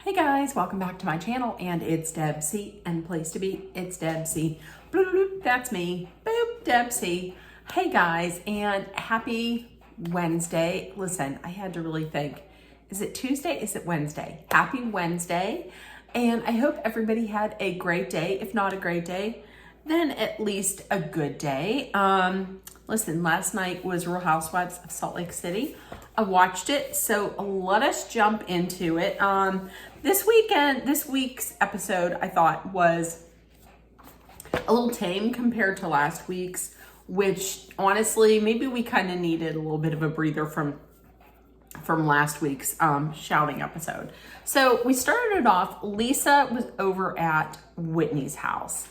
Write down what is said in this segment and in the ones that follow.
Hey guys, welcome back to my channel, and it's Deb C, and place to be, it's Deb C. Bloop, bloop, that's me, boop, Deb C. Hey guys, and happy Wednesday. Listen, I had to really think, is it Tuesday? Is it Wednesday? Happy Wednesday, and I hope everybody had a great day. If not a great day, then at least a good day. Listen, last night was Real Housewives of Salt Lake City. I watched it, so let us jump into it. This week's episode, I thought was a little tame compared to last week's, which honestly, maybe we kind of needed a little bit of a breather from last week's shouting episode. So we started off, Lisa was over at Whitney's house.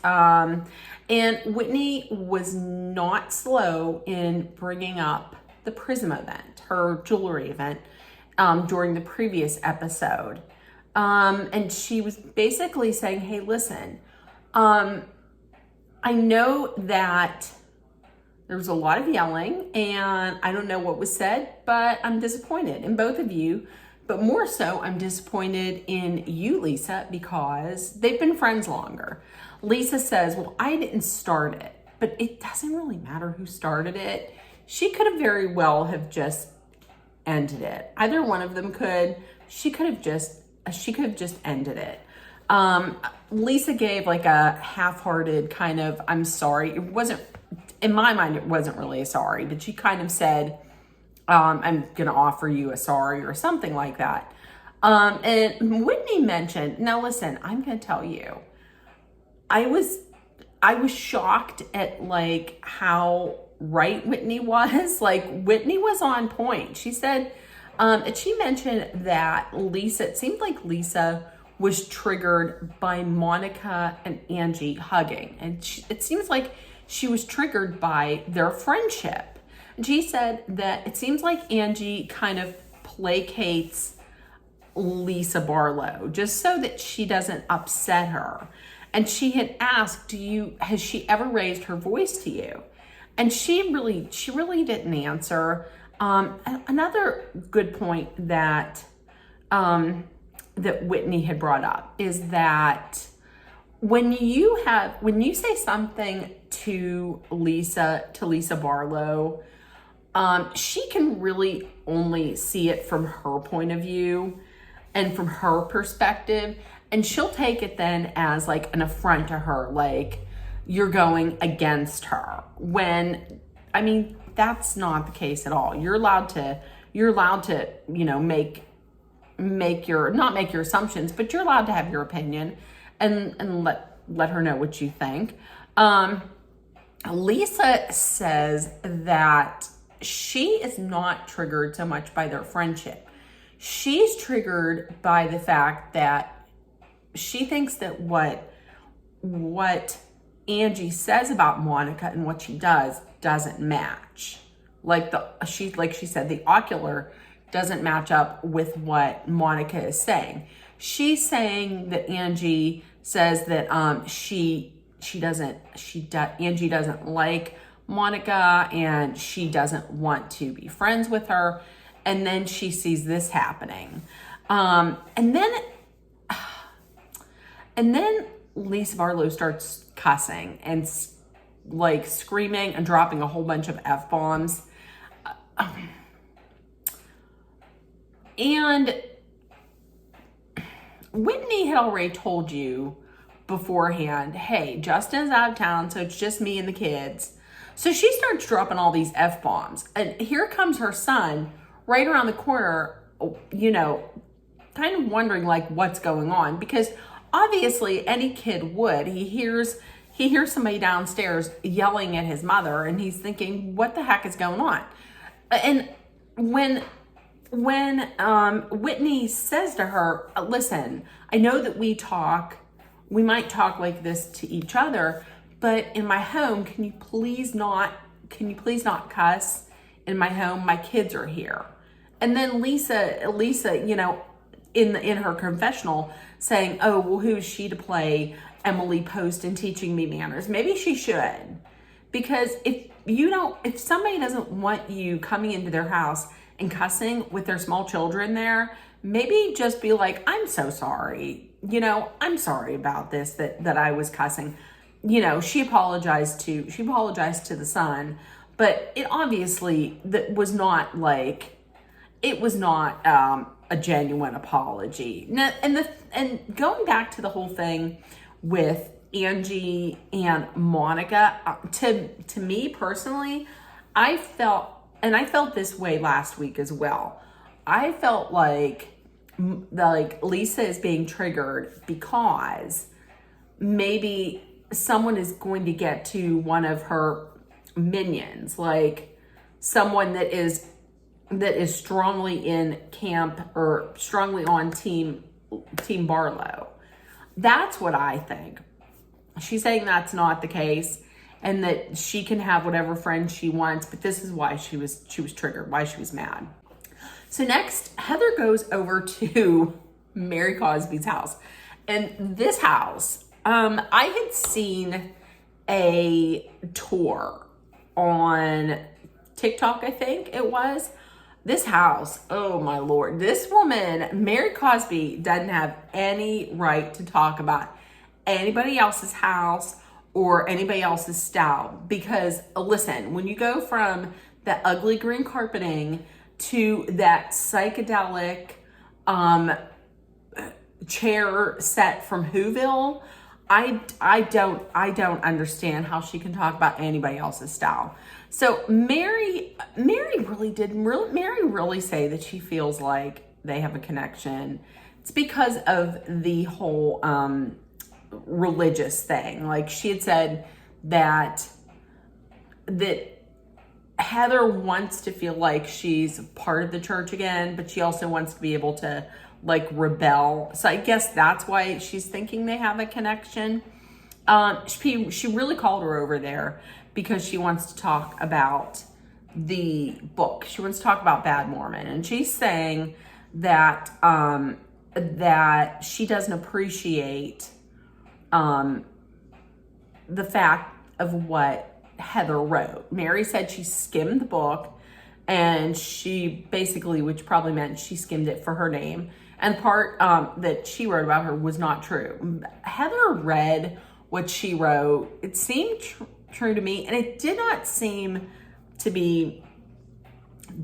And Whitney was not slow in bringing up the Prism event, her jewelry event, during the previous episode. And she was basically saying, hey, listen, I know that there was a lot of yelling and I don't know what was said, but I'm disappointed in both of you. But more so, I'm disappointed in you, Lisa, because they've been friends longer. Lisa says, well, I didn't start it, but it doesn't really matter who started it. She could have very well have just ended it. Either one of them could. She could have just ended it. Lisa gave like a half-hearted kind of, I'm sorry. It wasn't, in my mind, it wasn't really a sorry, but she kind of said, I'm going to offer you a sorry or something like that. And Whitney mentioned, now listen, I'm going to tell you, I was shocked at like how right Whitney was. Like Whitney was on point. She said, and she mentioned that Lisa, it seemed like Lisa was triggered by Monica and Angie hugging. And it seems like she was triggered by their friendship. And she said that it seems like Angie kind of placates Lisa Barlow just so that she doesn't upset her. And she had asked, has she ever raised her voice to you? And she really didn't answer. Another good point that Whitney had brought up is that when you say something to Lisa Barlow, she can really only see it from her point of view and from her perspective. And she'll take it then as like an affront to her, like you're going against her. When, I mean, that's not the case at all. You're allowed to, not make your assumptions, but you're allowed to have your opinion and let her know what you think. Lisa says that she is not triggered so much by their friendship. She's triggered by the fact that she thinks that what Angie says about Monica and what she does doesn't match. She said, the ocular doesn't match up with what Monica is saying. She's saying that Angie says that Angie doesn't like Monica and she doesn't want to be friends with her. And then she sees this happening. And then Lisa Barlow starts cussing and like screaming and dropping a whole bunch of F-bombs. And Whitney had already told you beforehand, hey, Justin's out of town, so it's just me and the kids. So she starts dropping all these F-bombs. And here comes her son right around the corner, kind of wondering like what's going on, because obviously any kid would. He hears somebody downstairs yelling at his mother and he's thinking, what the heck is going on? And when Whitney says to her, listen, I know that we might talk like this to each other, but in my home, can you please not cuss in my home? My kids are here. And then Lisa, in her confessional saying, oh, well, who is she to play Emily Post in teaching me manners? Maybe she should. Because if somebody doesn't want you coming into their house and cussing with their small children there, maybe just be like, I'm so sorry. I'm sorry about this, that I was cussing. She apologized to the son, but it obviously was not like, it was not a genuine apology. Now, and going back to the whole thing with Angie and Monica, to me personally, I felt this way last week as well. I felt like Lisa is being triggered because maybe someone is going to get to one of her minions, like someone that is strongly in camp or strongly on team Barlow. That's what I think. She's saying that's not the case and that she can have whatever friends she wants, but this is why she was triggered, why she was mad. So next, Heather goes over to Mary Cosby's house. And this house, I had seen a tour on TikTok, I think it was. This house, oh my Lord, this woman, Mary Cosby, doesn't have any right to talk about anybody else's house or anybody else's style. Because listen, when you go from that ugly green carpeting to that psychedelic chair set from Whoville, I don't understand how she can talk about anybody else's style. So Mary really say that she feels like they have a connection. It's because of the whole religious thing. Like she had said that Heather wants to feel like she's part of the church again, but she also wants to be able to like rebel. So I guess that's why she's thinking they have a connection. She really called her over there because she wants to talk about the book. She wants to talk about Bad Mormon. And she's saying that that she doesn't appreciate the fact of what Heather wrote. Mary said she skimmed the book and she basically, which probably meant she skimmed it for her name. And the part that she wrote about her was not true. Heather read what she wrote. It seemed true to me, and it did not seem to be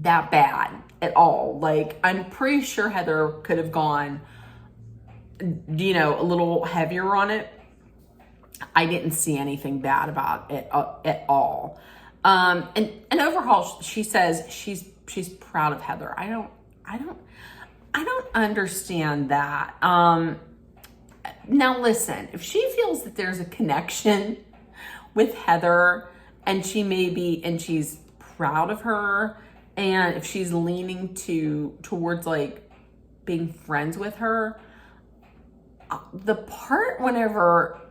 that bad at all. Like, I'm pretty sure Heather could have gone, a little heavier on it. I didn't see anything bad about it at all. And overall, she says she's proud of Heather. I don't understand that. Now listen, if she feels that there's a connection with Heather and she's proud of her, and if she's leaning towards like being friends with her, the part whenever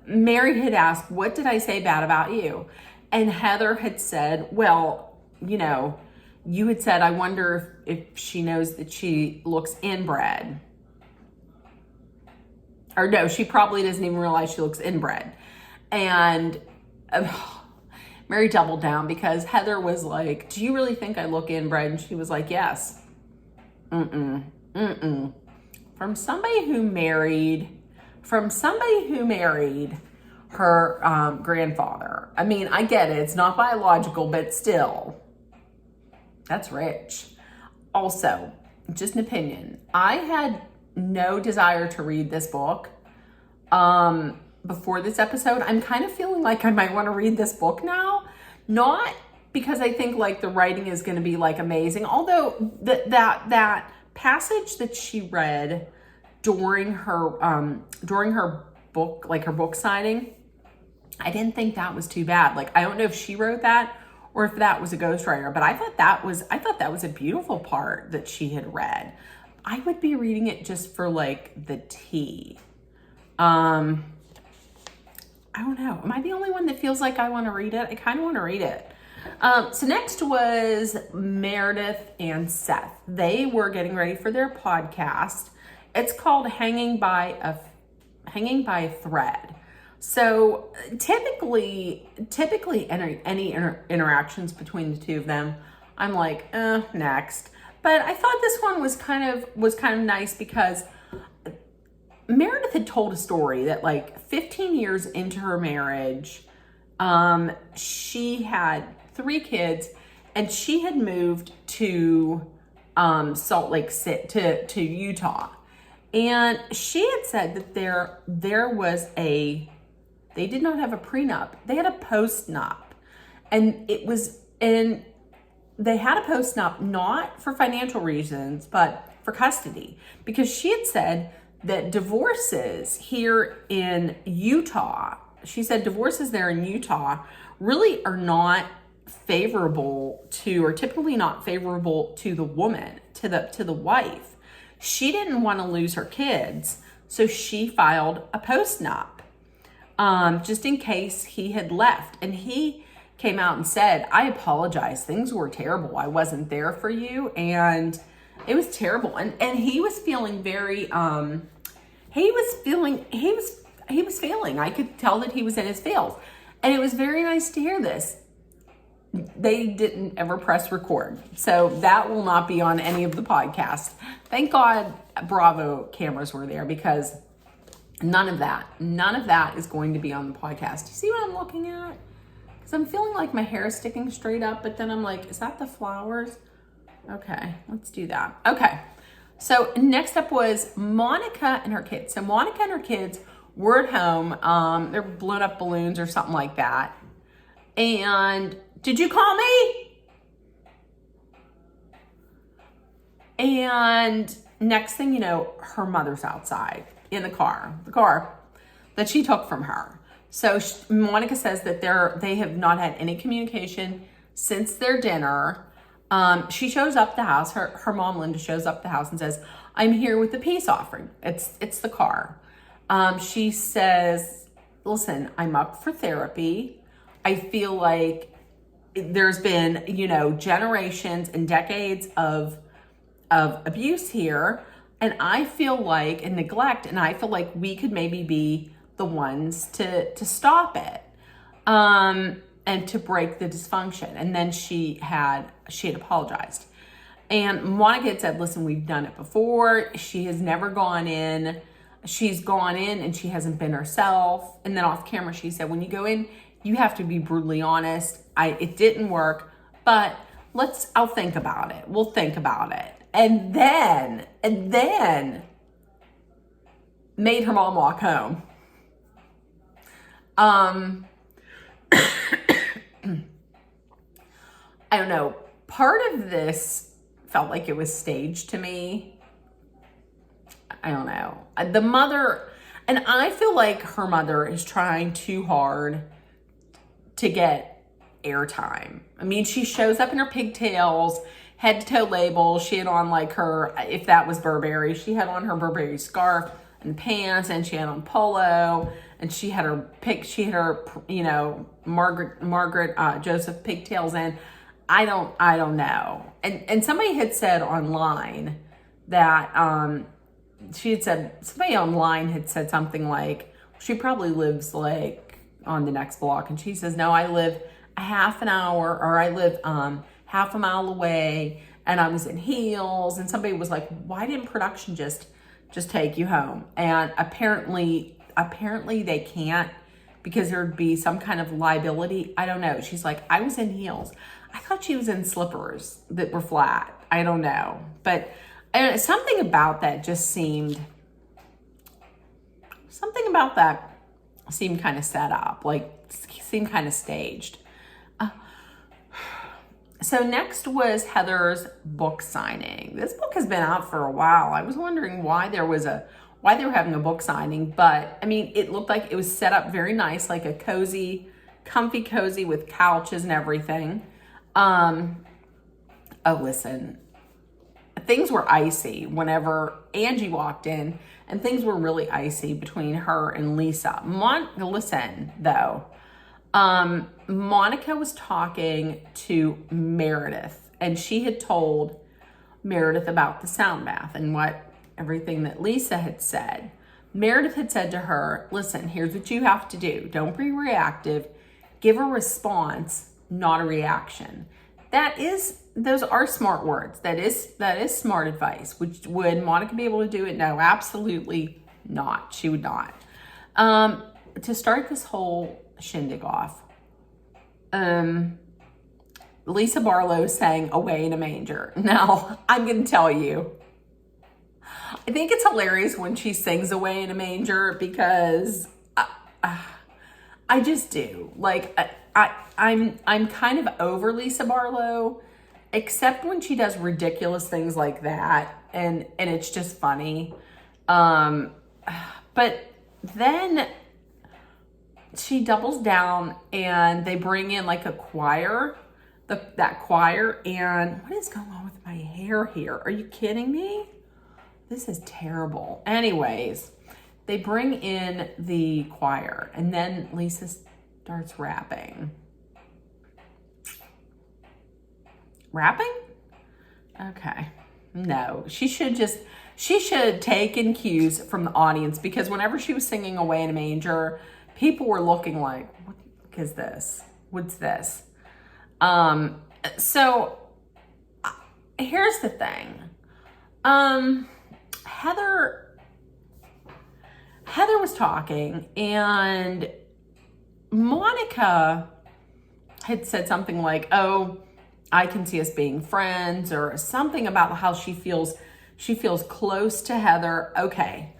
Mary had asked, what did I say bad about you? And Heather had said, well, you had said, I wonder if she knows that she looks inbred. Or no, she probably doesn't even realize she looks inbred. And Mary doubled down because Heather was like, do you really think I look inbred? And she was like, yes. From somebody who married her grandfather. I mean, I get it. It's not biological, but still. That's rich. Also, just an opinion. I had no desire to read this book before this episode. I'm kind of feeling like I might want to read this book now. Not because I think like the writing is going to be like amazing. Although that passage that she read during her book, like her book signing, I didn't think that was too bad. Like, I don't know if she wrote that or if that was a ghostwriter, but I thought that was a beautiful part that she had read. I would be reading it just for like the tea. I don't know. Am I the only one that feels like I want to read it? I kind of want to read it. So next was Meredith and Seth. They were getting ready for their podcast. It's called Hanging by a Thread. So typically any interactions between the two of them, I'm like, next. But I thought this one was kind of nice because Meredith had told a story that like 15 years into her marriage, she had 3 kids and she had moved to Salt Lake City, to Utah. And she had said that there was they did not have a prenup. They had a postnup. And they had a postnup not for financial reasons, but for custody. Because she had said that divorces here in Utah, she said divorces there in Utah really are not favorable to, or typically not favorable to the woman, to the wife. She didn't want to lose her kids, so she filed a postnup, just in case he had left. And he came out and said, I apologize. Things were terrible. I wasn't there for you. And it was terrible. And he was feeling very, he was feeling, I could tell that he was in his feels. And it was very nice to hear this. They didn't ever press record. So that will not be on any of the podcasts. Thank God Bravo cameras were there, because none of that is going to be on the podcast. You see what I'm looking at? Because I'm feeling like my hair is sticking straight up, but then I'm like, is that the flowers? Okay, let's do that. Okay, so next up was Monica and her kids. So Monica and her kids were at home. They're blown up balloons or something like that. And did you call me? And next thing you know, her mother's outside in the car that she took from her. So Monica says that they have not had any communication since their dinner. She shows up the house. Her mom, Linda, shows up the house and says, I'm here with the peace offering. It's the car. She says, listen, I'm up for therapy. I feel like there's been, generations and decades of abuse here. And I feel like, and neglect, and I feel like we could maybe be the ones to stop it, and to break the dysfunction. And then she had apologized. And Monica had said, listen, we've done it before. She has never gone in. She's gone in and she hasn't been herself. And then off camera, she said, when you go in, you have to be brutally honest. It didn't work, but I'll think about it. We'll think about it. And then made her mom walk home. I don't know. Part of this felt like it was staged to me. I don't know. The mother, and I feel like her mother is trying too hard to get airtime. I mean, she shows up in her pigtails, head to toe labels. She had on like her, if that was Burberry, she had on her Burberry scarf and pants, and she had on polo, and she had her Margaret Joseph pigtails in. I don't know. And somebody had said online that somebody online had said something like, she probably lives like on the next block, and she says, no, I live a half an hour, or I live half a mile away, and I was in heels. And somebody was like, why didn't production just take you home? And apparently they can't, because there'd be some kind of liability. I don't know. She's like, I was in heels. I thought she was in slippers that were flat. I don't know. But something about that seemed kind of set up, like seemed kind of staged. So next was Heather's book signing. This book has been out for a while. I was wondering why they were having a book signing, but I mean, it looked like it was set up very nice, like a comfy cozy with couches and everything. Listen, things were icy whenever Angie walked in, and things were really icy between her and Lisa. Listen, though. Monica was talking to Meredith, and she had told Meredith about the sound bath and everything that Lisa had said. Meredith had said to her, listen, here's what you have to do. Don't be reactive. Give a response, not a reaction. That is those are smart words. That is smart advice. Would Monica be able to do it? No, absolutely not. She would not. To start this whole shindig off, Lisa Barlow sang "Away in a Manger." Now, I'm going to tell you, I think it's hilarious when she sings "Away in a Manger" because I just do. Like, I'm kind of over Lisa Barlow, except when she does ridiculous things like that, and it's just funny. But then she doubles down and they bring in like a choir, that choir, and what is going on with my hair here? Are you kidding me? This is terrible. Anyways, they bring in the choir and then Lisa starts rapping. Rapping? Okay. No, she should have taken cues from the audience, because whenever she was singing "Away in a Manger," people were looking like, what is this? What's this? So here's the thing. Heather was talking and Monica had said something like, "Oh, I can see us being friends," or something about how she feels close to Heather. Okay.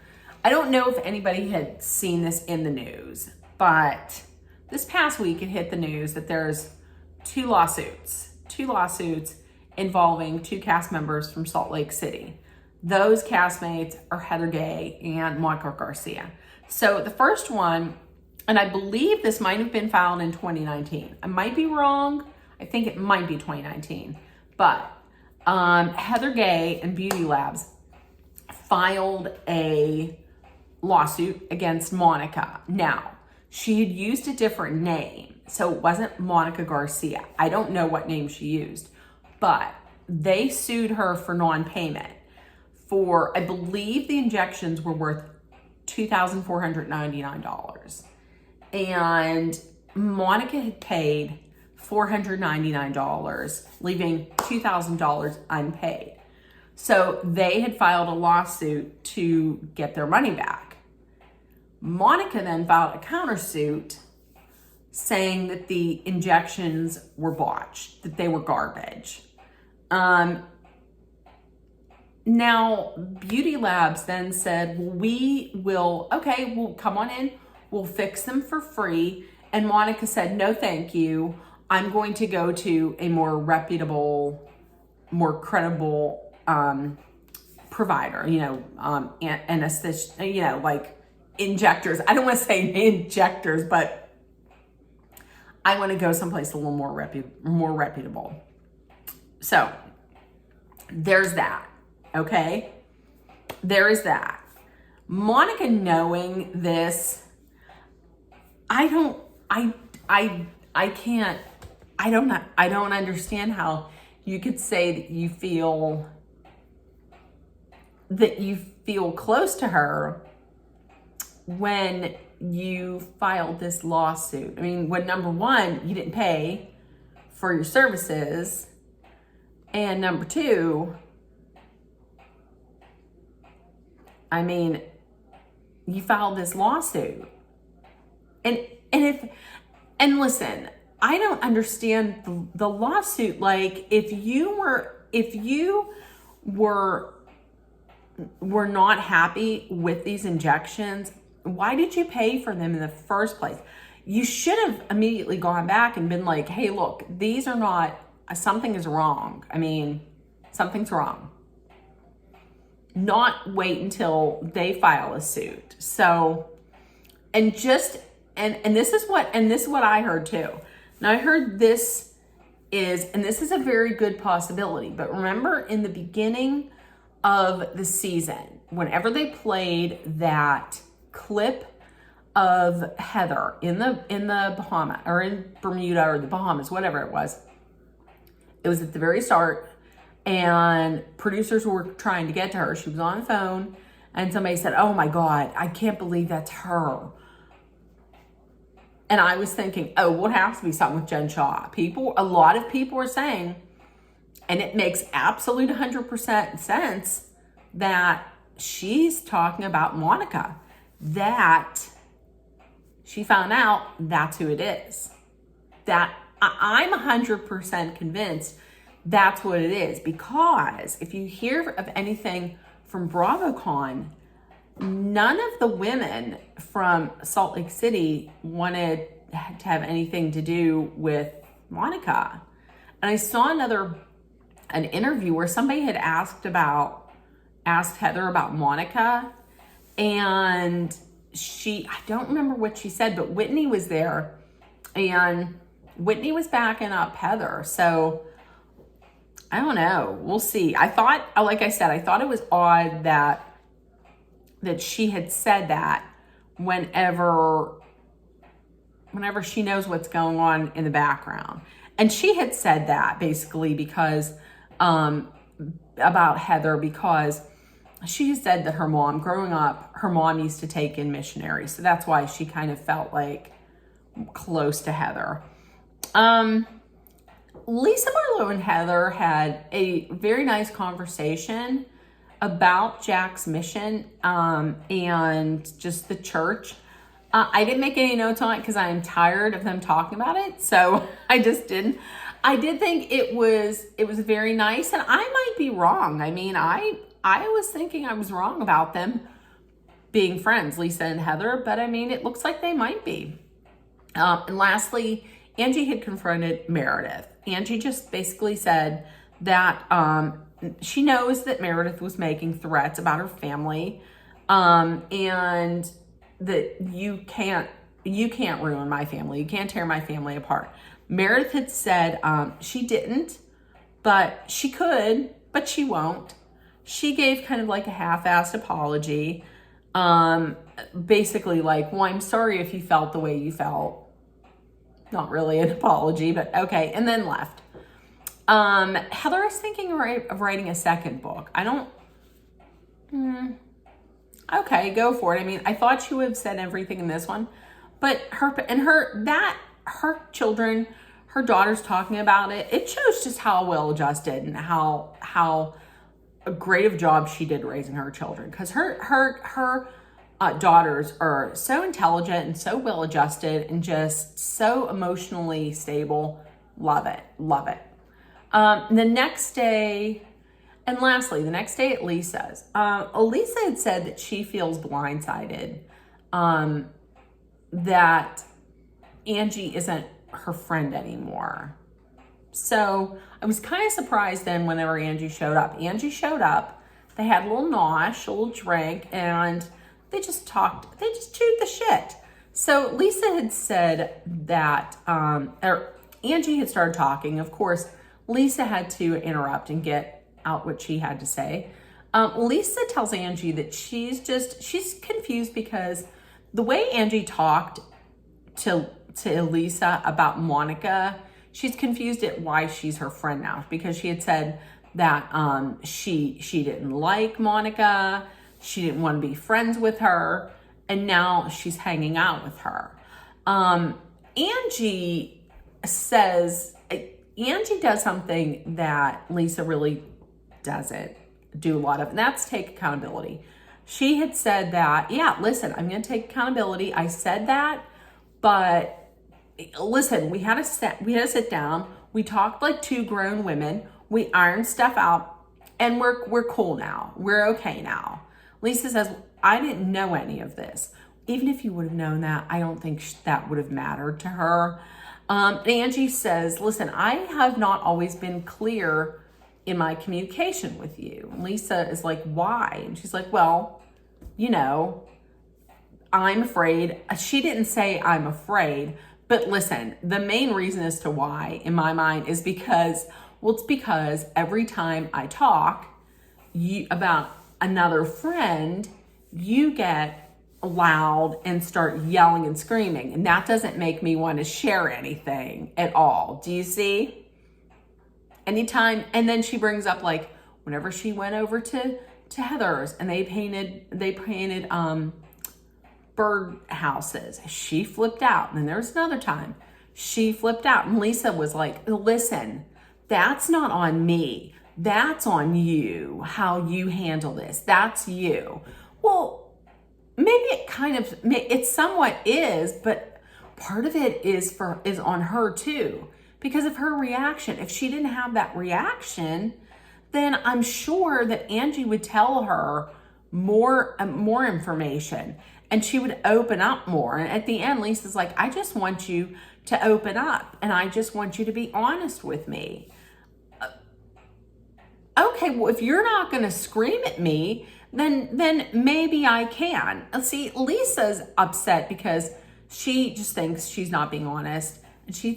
I don't know if anybody had seen this in the news, but this past week it hit the news that there's two lawsuits involving two cast members from Salt Lake City. Those castmates are Heather Gay and Monica Garcia. So the first one, and I believe this might have been filed in 2019. I might be wrong. I think it might be 2019. But Heather Gay and Beauty Labs filed a lawsuit against Monica. Now, she had used a different name, so it wasn't Monica Garcia. I don't know what name she used, but they sued her for non-payment for, I believe the injections were worth $2,499. And Monica had paid $499, leaving $2,000 unpaid. So they had filed a lawsuit to get their money back. Monica then filed a countersuit saying that the injections were botched, that they were garbage. Now, Beauty Labs then said, we'll come on in, we'll fix them for free. And Monica said, "No, thank you. I'm going to go to a more reputable, more credible provider, anesthesia, like injectors." I don't want to say injectors, but I want to go someplace a little more reputable. So there's that. Okay. There is that. Monica knowing this, I don't understand how you could say that you feel close to her when you filed this lawsuit. I mean, when number one, you didn't pay for your services, and number two, I mean, you filed this lawsuit. And listen, I don't understand the lawsuit. Like, if you were not happy with these injections, why did you pay for them in the first place? You should have immediately gone back and been like, "Hey, look, these are not, something is wrong. I mean, something's wrong." Not wait until they file a suit. So, and this is what I heard too. Now, I heard this is a very good possibility, but remember in the beginning of the season, whenever they played that clip of Heather in the Bahamas, or in Bermuda, or the Bahamas, whatever it was at the very start, and producers were trying to get to her. She was on the phone, and somebody said, "Oh my God, I can't believe that's her." And I was thinking, oh, well, it has to be something with Jen Shaw. A lot of people are saying And it makes absolute 100% sense that she's talking about Monica, that she found out that's who it is. That I'm 100% convinced that's what it is, because if you hear of anything from BravoCon, none of the women from Salt Lake City wanted to have anything to do with Monica. And I saw an interview where somebody had asked Heather about Monica, and I don't remember what she said, but Whitney was there, and Whitney was backing up Heather. So I don't know. We'll see. Like I said, I thought it was odd that she had said that whenever she knows what's going on in the background. And she had said that basically because about Heather, because she said that her mom, growing up, her mom used to take in missionaries. So that's why she kind of felt like close to Heather. Lisa Barlow and Heather had a very nice conversation about Jack's mission and just the church. I didn't make any notes on it because I am tired of them talking about it. So I just didn't. I did think it was very nice, and I might be wrong. I mean, I was thinking I was wrong about them being friends, Lisa and Heather, but I mean, it looks like they might be. And lastly, Angie had confronted Meredith. Angie just basically said that she knows that Meredith was making threats about her family, and that you can't ruin my family. You can't tear my family apart. Meredith had said she didn't, but she could, but she won't. She gave kind of like a half-assed apology. Basically like, well, I'm sorry if you felt the way you felt. Not really an apology, but okay. And then left. Heather is thinking of writing a second book. Okay, go for it. I mean, I thought she would have said everything in this one, but her children, her daughters talking about it, it shows just how well adjusted and how great of a job she did raising her children. Because her daughters are so intelligent and so well adjusted and just so emotionally stable. Love it. The next day, and lastly, the next day at Lisa's, Elisa had said that she feels blindsided, that Angie isn't her friend anymore. So I was kind of surprised then whenever Angie showed up. Angie showed up, they had a little nosh, a little drink, and they just talked, they just chewed the shit. So Lisa had said that, Angie had started talking. Of course, Lisa had to interrupt and get out what she had to say. Lisa tells Angie that she's confused because the way Angie talked to Lisa about Monica, she's confused at why she's her friend now, because she had said that she didn't like Monica, she didn't want to be friends with her, and now she's hanging out with her. Angie does something that Lisa really doesn't do a lot of, and that's take accountability. She had said that, yeah, listen, I'm going to take accountability. I said that, but listen, we had to sit down. We talked like two grown women. We ironed stuff out, and we're cool now. We're okay now. Lisa says, I didn't know any of this. Even if you would have known that, I don't think that would have mattered to her. Angie says, listen, I have not always been clear in my communication with you. And Lisa is like, why? And she's like, well, I'm afraid. She didn't say I'm afraid, but listen, the main reason as to why, in my mind, is because every time I talk about another friend, you get loud and start yelling and screaming, and that doesn't make me want to share anything at all. Do you see? Anytime, and then she brings up like whenever she went over to Heather's and they painted bird houses, she flipped out. And then there was another time she flipped out, and Lisa was like, listen, That's not on me. That's on you, how you handle this. That's you. Well, maybe it somewhat is, but part of it is on her too, because of her reaction. If she didn't have that reaction, then I'm sure that Angie would tell her more information, and she would open up more. And at the end, Lisa's like, I just want you to open up, and I just want you to be honest with me. Okay, well, if you're not going to scream at me, then maybe I can. See, Lisa's upset because she just thinks she's not being honest. And she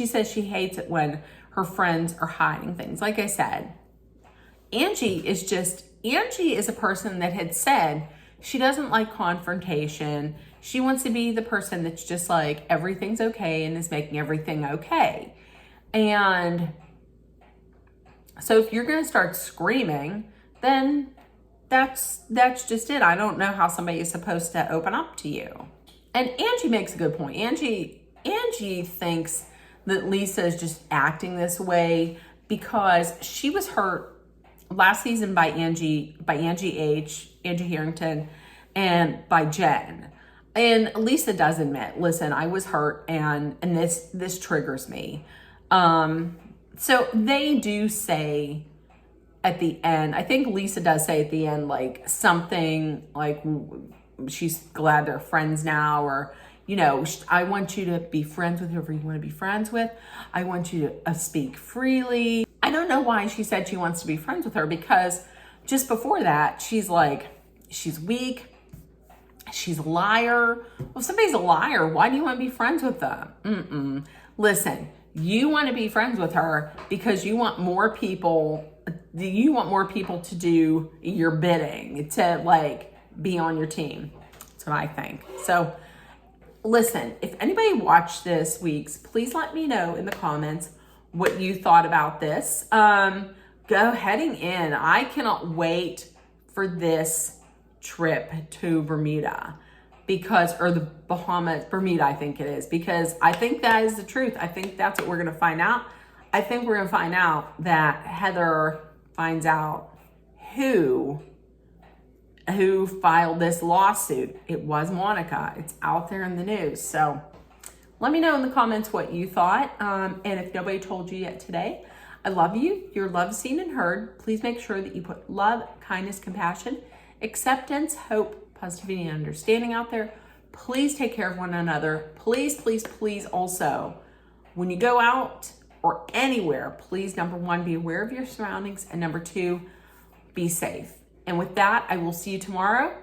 says she hates it when her friends are hiding things. Like I said, Angie is a person that had said she doesn't like confrontation. She wants to be the person that's just like, everything's okay and is making everything okay. And so if you're going to start screaming, then that's just it. I don't know how somebody is supposed to open up to you. And Angie makes a good point. Angie thinks that Lisa is just acting this way because she was hurt last season by Angie Harrington, and by Jen. And Lisa does admit, listen, I was hurt and this triggers me. So they do say at the end, I think Lisa does say at the end, like something like she's glad they're friends now, or, you know, I want you to be friends with whoever you want to be friends with. I want you to speak freely. I don't know why she said she wants to be friends with her, because just before that, she's like, she's weak. She's a liar. Well, if somebody's a liar, why do you want to be friends with them? Listen, you want to be friends with her because you want more people to do your bidding, to like be on your team. That's what I think. So listen, if anybody watched this week's, please let me know in the comments what you thought about this. Go heading in. I cannot wait for this trip to Bermuda, or the Bahamas, Bermuda, I think it is, because I think that is the truth. I think that's what we're going to find out. I think we're going to find out that Heather finds out who filed this lawsuit. It was Monica. It's out there in the news. So let me know in the comments what you thought. And if nobody told you yet today, I love you. You're loved, seen, and heard. Please make sure that you put love, kindness, compassion, acceptance, hope, positivity, and understanding out there. Please take care of one another. Please, please, please also, when you go out or anywhere, please, number one, be aware of your surroundings. And number two, be safe. And with that, I will see you tomorrow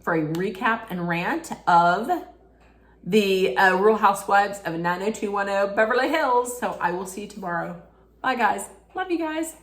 for a recap and rant of the Real Housewives of 90210 Beverly Hills. So I will see you tomorrow. Bye, guys. Love you guys.